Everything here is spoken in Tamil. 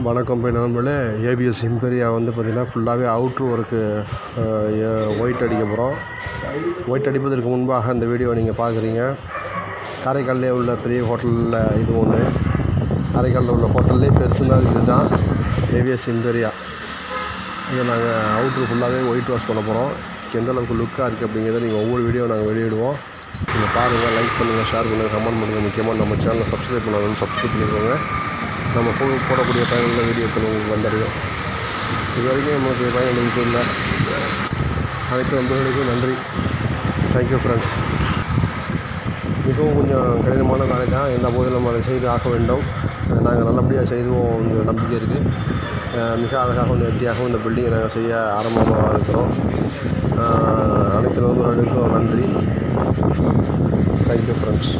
வணக்கம் நண்பர்களே. ஏபிஎஸ் இம்பீரியா வந்து பார்த்திங்கன்னா ஃபுல்லாகவே அவுட்ரு ஒர்க்கு ஒயிட் அடிக்க போகிறோம். ஒயிட் அடிப்பதற்கு முன்பாக இந்த வீடியோவை நீங்கள் பார்க்குறீங்க. காரைக்காலிலே உள்ள பெரிய ஹோட்டலில் இது ஒன்று. காரைக்காலில் உள்ள ஹோட்டல்லே பெருசுனா இது தான் ஏபிஎஸ் இம்பீரியா. இதை நாங்கள் அவுட்ரு ஃபுல்லாகவே ஒயிட் வாஷ் பண்ண போகிறோம். எந்தளவுக்கு லுக்காக இருக்குது அப்படிங்கிறத நீங்கள் ஒவ்வொரு வீடியோ நாங்கள் வெளியிடுவோம். நீங்கள் பாருங்கள், லைக் பண்ணுங்கள், ஷேர் பண்ணுங்கள், கமெண்ட் பண்ணுங்கள். முக்கியமாக நம்ம சேனலை சப்ஸ்கிரைப் பண்ணாலும் சப்ஸ்கிரைப் பண்ணிக்கோங்க. நம்ம போடக்கூடிய பயனுள்ள வீடியோக்கள் உங்களுக்கு வந்தடையும். இது வரைக்கும் நம்மளுக்கு பயனுள்ள இல்லை. அனைத்து நண்பர்களுக்கும் நன்றி. Thank you friends. மிகவும் கொஞ்சம் கடினமான வேலை தான். எந்த போதிலும் நம்ம அதை செய்து ஆக வேண்டும். நாங்கள் நல்லபடியாக செய்துவோம் நம்பிக்கை இருக்குது. மிக அழகாகவும் நேர்த்தியாகவும் இந்த பில்டிங்கை நாங்கள் செய்ய ஆரம்பமாக இருக்கிறோம். அனைத்து நண்பர்களுக்கும் நன்றி. Thank you friends.